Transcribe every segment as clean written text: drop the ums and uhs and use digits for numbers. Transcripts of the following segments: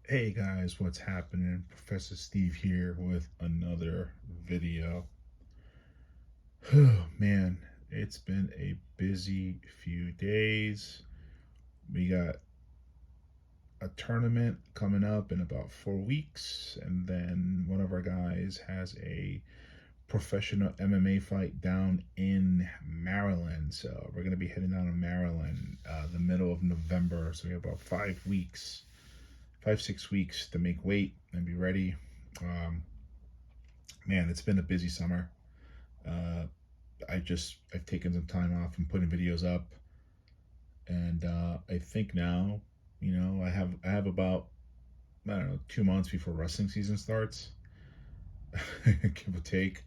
Hey guys, what's happening? Professor Steve here with another video. Oh man, it's been a busy few days. We got a tournament coming up in about 4 weeks, and then one of our guys has a professional MMA fight down in Maryland. So we're gonna be heading down to Maryland the middle of November. So we have about 5 weeks, 5, 6 weeks to make weight and be ready. Um, Man, it's been a busy summer. Uh, I've taken some time off and putting videos up, and I think now, I have about, I don't know, 2 months before wrestling season starts, give or take.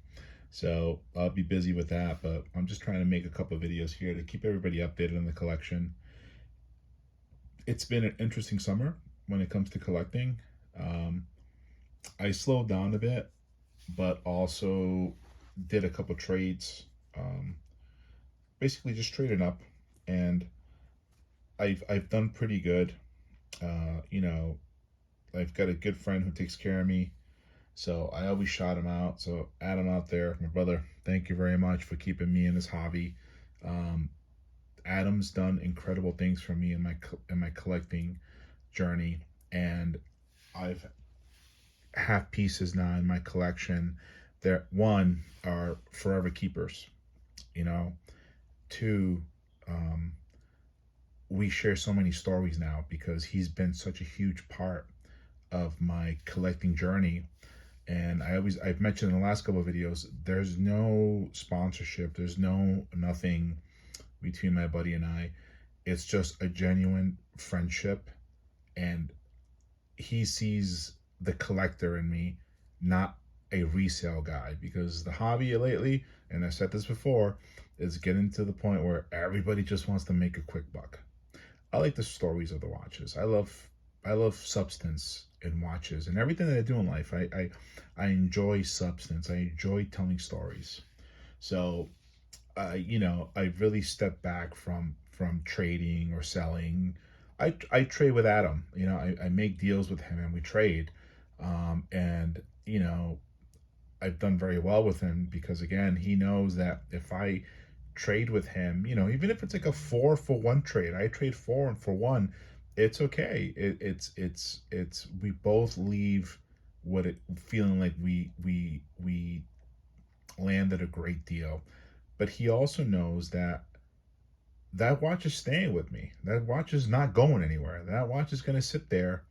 So I'll be busy with that, but I'm just trying to make a couple of videos here to keep everybody updated on the collection. It's been an interesting summer when it comes to collecting. Um, I slowed down a bit, but also did a couple trades. Um, Basically just traded up, and I've done pretty good. Uh, you know, I've got a good friend who takes care of me, so I always shout him out. So Adam out there, my brother, thank you very much for keeping me in this hobby. Um, Adam's done incredible things for me in my collecting journey, and I've have pieces now in my collection that one are forever keepers. You know, two, um, we share so many stories now because he's been such a huge part of my collecting journey. And I've mentioned in the last couple of videos, there's no sponsorship, there's nothing between my buddy and I. It's just a genuine friendship, and he sees the collector in me, not a resale guy, because the hobby lately, and I've said this before, is getting to the point where everybody just wants to make a quick buck. I like the stories of the watches. I love substance in watches and everything that I do in life. I enjoy substance. I enjoy telling stories. So I really stepped back from trading or selling. I trade with Adam. I make deals with him and we trade. And I've done very well with him because again, he knows that if I trade with him, even if it's like a 4-for-1 trade, I trade 4 and for 1, it's okay. It's we both leave what it feeling like we landed a great deal. But he also knows that that watch is staying with me. That watch is not going anywhere. That watch is going to sit there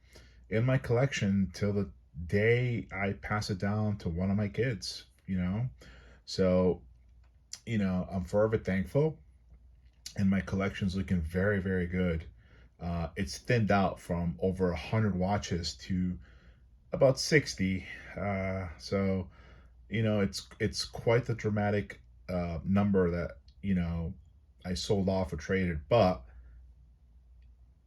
in my collection till the day I pass it down to one of my kids. So, I'm forever thankful, and my collection's looking very, very good. It's thinned out from over 100 watches to about 60. So, it's quite the dramatic number that I sold off or traded, but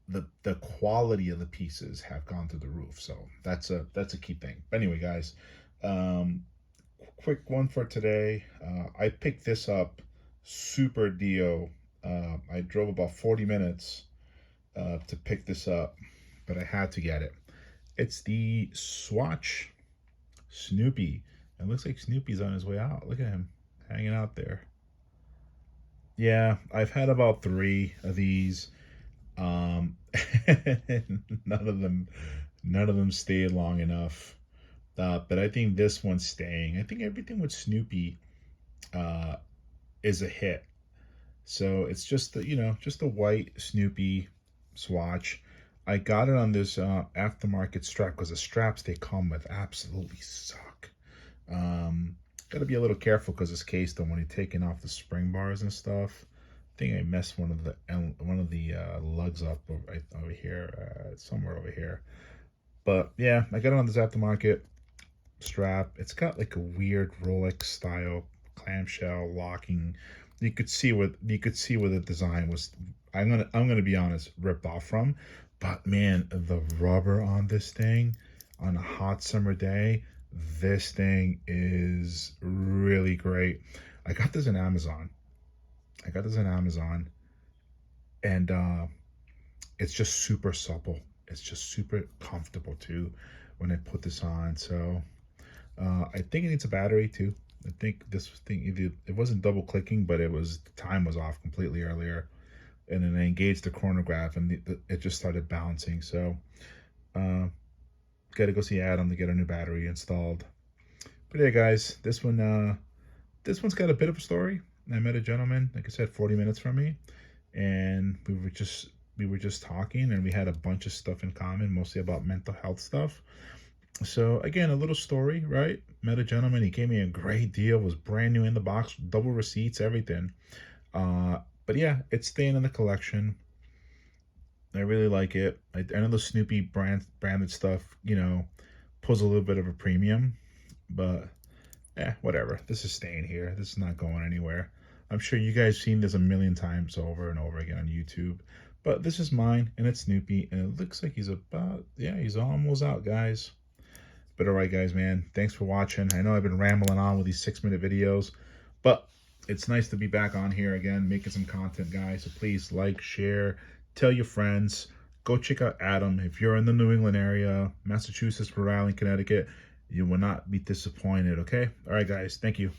the quality of the pieces have gone through the roof. So that's a key thing. But anyway, guys, um, quick one for today. I picked this up super deal. I drove about 40 minutes to pick this up, but I had to get it. It's the Swatch Snoopy. It looks like Snoopy's on his way out. Look at him hanging out there. Yeah, I've had about three of these. Um, none of them, none of them stayed long enough. But I think this one's staying. I think everything with Snoopy uh, is a hit. So it's just just the white Snoopy swatch. I got it on this aftermarket strap because the straps they come with absolutely suck. Um, Got to be a little careful because it's cased on when you're taking off the spring bars and stuff. I think I messed one of the lugs up over here, somewhere over here. But yeah, I got it on this aftermarket strap. It's got like a weird Rolex style clamshell locking. You could see where the design was. I'm gonna be honest, ripped off from. But man, the rubber on this thing on a hot summer day, this thing is really great. I got this on Amazon. I got this on Amazon, and it's just super supple. it's just super comfortable too when I put this on. So I think it needs a battery too. I think this thing, either it wasn't double clicking, but it was, the time was off completely earlier. And then I engaged the chronograph and it just started bouncing. So got to go see Adam to get a new battery installed. But yeah, guys, this one's got a bit of a story. I met a gentleman, like I said, 40 minutes from me, and we were just talking, and we had a bunch of stuff in common, mostly about mental health stuff. So again, a little story, right? Met a gentleman, he gave me a great deal, was brand new in the box, double receipts, everything. But yeah, it's staying in the collection. I really like it. I know the Snoopy branded stuff, pulls a little bit of a premium, but whatever. This is staying here. This is not going anywhere. I'm sure you guys seen this a million times over and over again on YouTube. But this is mine, and it's Snoopy, and it looks like he's he's almost out, guys. But alright, guys, man. Thanks for watching. I know I've been rambling on with these 6-minute videos, but it's nice to be back on here again, making some content, guys. So please like, share, tell your friends. Go check out Adam. If you're in the New England area, Massachusetts, Rhode Island, Connecticut, you will not be disappointed, okay? All right, guys. Thank you.